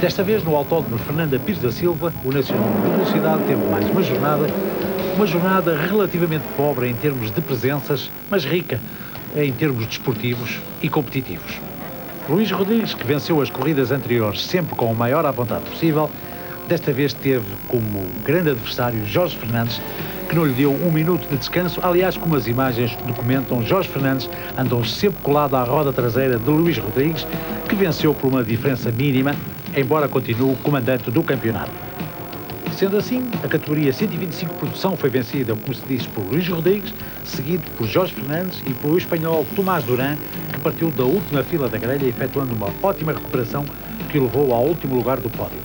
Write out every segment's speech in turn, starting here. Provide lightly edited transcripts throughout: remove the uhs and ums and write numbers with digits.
Desta vez, no Autódromo Fernanda Pires da Silva, o Nacional de Velocidade teve mais uma jornada relativamente pobre em termos de presenças, mas rica em termos desportivos e competitivos. Luís Rodrigues, que venceu as corridas anteriores sempre com o maior à vontade possível, desta vez teve como grande adversário Jorge Fernandes, que não lhe deu um minuto de descanso. Aliás, como as imagens documentam, Jorge Fernandes andou sempre colado à roda traseira de Luís Rodrigues, que venceu por uma diferença mínima, embora continue comandante do campeonato. Sendo assim, a categoria 125 produção foi vencida, como se diz, por Luís Rodrigues, seguido por Jorge Fernandes e pelo espanhol Tomás Duran, que partiu da última fila da grelha, efetuando uma ótima recuperação que o levou ao último lugar do pódio.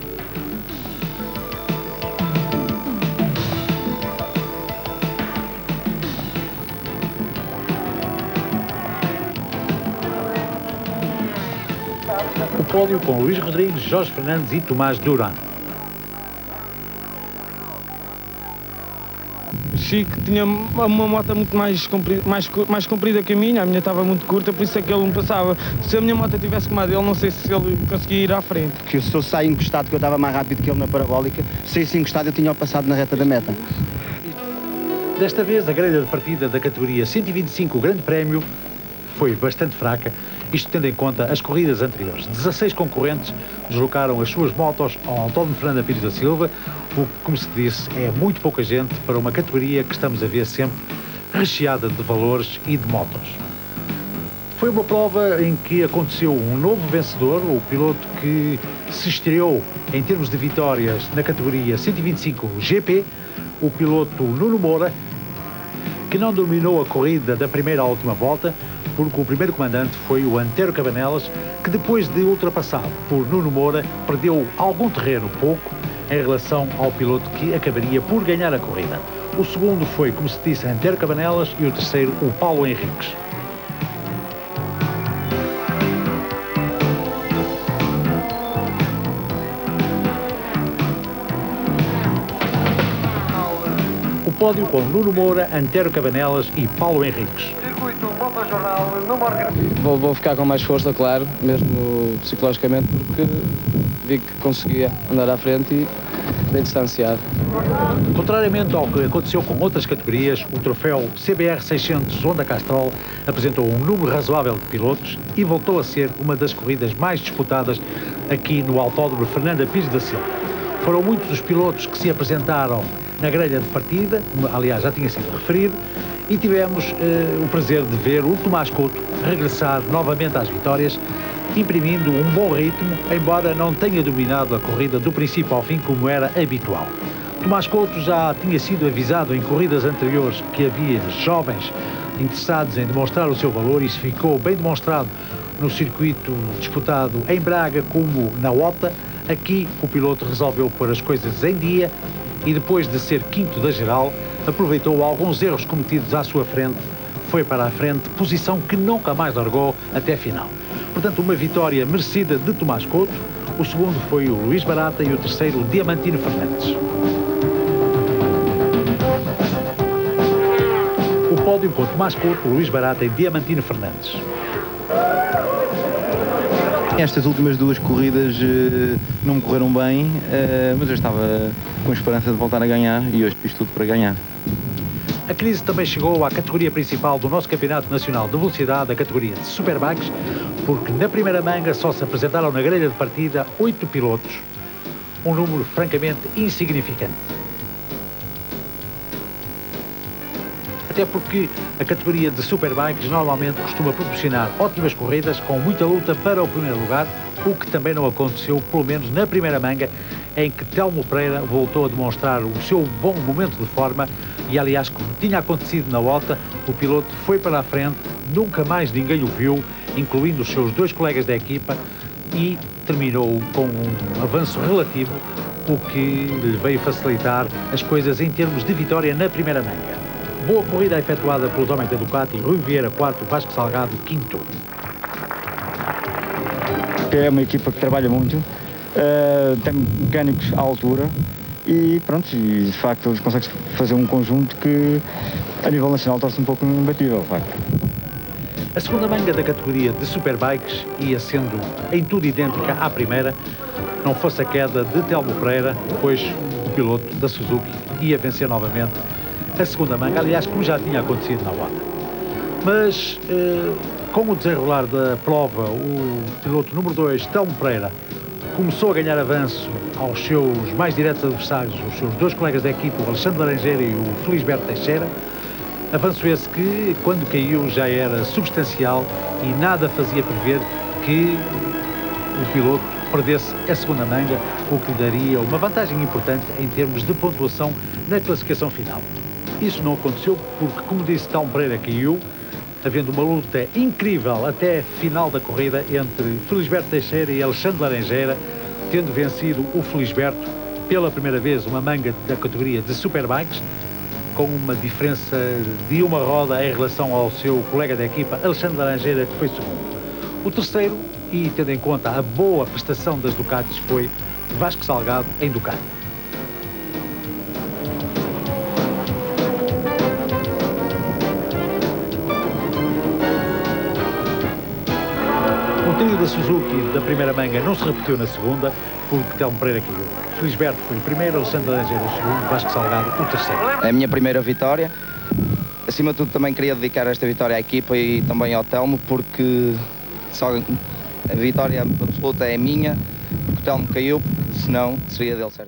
O pódio com Luís Rodrigues, Jorge Fernandes e Tomás Duran. Chico tinha uma moto muito mais comprida que a minha estava muito curta, por isso é que ele me passava. Se a minha moto tivesse como a dele, não sei se ele conseguia ir à frente. Porque se eu saio encostado, que eu estava mais rápido que ele na parabólica, se saísse encostado eu tinha passado na reta da meta. Desta vez, a grelha de partida da categoria 125 Grande Prémio foi bastante fraca, isto tendo em conta as corridas anteriores. 16 concorrentes deslocaram as suas motos ao Autódromo Fernanda Pires da Silva, o que, como se disse, é muito pouca gente para uma categoria que estamos a ver sempre recheada de valores e de motos. Foi uma prova em que aconteceu um novo vencedor, o piloto que se estreou em termos de vitórias na categoria 125 GP, o piloto Nuno Moura, que não dominou a corrida da primeira à última volta, porque o primeiro comandante foi o Antero Cabanelas, que depois de ultrapassado por Nuno Moura, perdeu algum terreno, pouco, em relação ao piloto que acabaria por ganhar a corrida. O segundo foi, como se disse, Antero Cabanelas e o terceiro, o Paulo Henriques. O pódio com Nuno Moura, Antero Cabanelas e Paulo Henriques. Vou ficar com mais força, claro, mesmo psicologicamente, porque vi que conseguia andar à frente e bem distanciado. Contrariamente ao que aconteceu com outras categorias, o troféu CBR 600 Honda Castrol apresentou um número razoável de pilotos e voltou a ser uma das corridas mais disputadas aqui no Autódromo Fernanda Pires da Silva. Foram muitos os pilotos que se apresentaram na grelha de partida, como aliás já tinha sido referido, e tivemos o prazer de ver o Tomás Couto regressar novamente às vitórias, imprimindo um bom ritmo, embora não tenha dominado a corrida do princípio ao fim como era habitual. Tomás Couto já tinha sido avisado em corridas anteriores que havia jovens interessados em demonstrar o seu valor, e isso ficou bem demonstrado no circuito disputado em Braga como na OTA. Aqui o piloto resolveu pôr as coisas em dia e, depois de ser quinto da geral, aproveitou alguns erros cometidos à sua frente, foi para a frente, posição que nunca mais largou até a final. Portanto, uma vitória merecida de Tomás Couto. O segundo foi o Luís Barata e o terceiro o Diamantino Fernandes. O pódio com Tomás Couto, Luís Barata e Diamantino Fernandes. Estas últimas duas corridas não me correram bem, mas eu estava com esperança de voltar a ganhar e hoje fiz tudo para ganhar. A crise também chegou à categoria principal do nosso Campeonato Nacional de Velocidade, a categoria de Superbikes, porque na primeira manga só se apresentaram na grelha de partida 8 pilotos, um número francamente insignificante. Até porque a categoria de Superbikes normalmente costuma proporcionar ótimas corridas com muita luta para o primeiro lugar, o que também não aconteceu, pelo menos na primeira manga, em que Telmo Pereira voltou a demonstrar o seu bom momento de forma e, aliás, como tinha acontecido na OTA, o piloto foi para a frente, nunca mais ninguém o viu, incluindo os seus dois colegas da equipa, e terminou com um avanço relativo, o que lhe veio facilitar as coisas em termos de vitória na primeira manga. Boa corrida efetuada pelos homens da Ducati, Rui Vieira, quarto, Vasco Salgado, quinto. É uma equipa que trabalha muito, tem mecânicos à altura e pronto, e de facto eles conseguem fazer um conjunto que a nível nacional torna-se um pouco imbatível, de facto. A segunda manga da categoria de Superbikes ia sendo em tudo idêntica à primeira, não fosse a queda de Telmo Pereira, pois o piloto da Suzuki ia vencer novamente a segunda manga, aliás, como já tinha acontecido na Honda. Mas com o desenrolar da prova, o piloto número 2, Telmo Pereira, começou a ganhar avanço aos seus mais diretos adversários, os seus dois colegas da equipe, o Alexandre Laranjeira e o Felisberto Teixeira. Avanço esse que, quando caiu, já era substancial e nada fazia prever que o piloto perdesse a segunda manga, o que lhe daria uma vantagem importante em termos de pontuação na classificação final. Isso não aconteceu porque, como disse, Telmo Pereira caiu, havendo uma luta incrível até a final da corrida entre Felisberto Teixeira e Alexandre Laranjeira, tendo vencido o Felisberto pela primeira vez uma manga da categoria de Superbikes, com uma diferença de uma roda em relação ao seu colega da equipa, Alexandre Laranjeira, que foi segundo. O terceiro, e tendo em conta a boa prestação das Ducatis, foi Vasco Salgado em Ducati. O trio da Suzuki da primeira manga não se repetiu na segunda, porque Telmo Pereira caiu. Felisberto foi o primeiro, Alexandre Laranjeira o segundo, Vasco Salgado o terceiro. É a minha primeira vitória. Acima de tudo, também queria dedicar esta vitória à equipa e também ao Telmo, porque só a vitória absoluta é minha, porque o Telmo caiu, porque senão seria dele certo.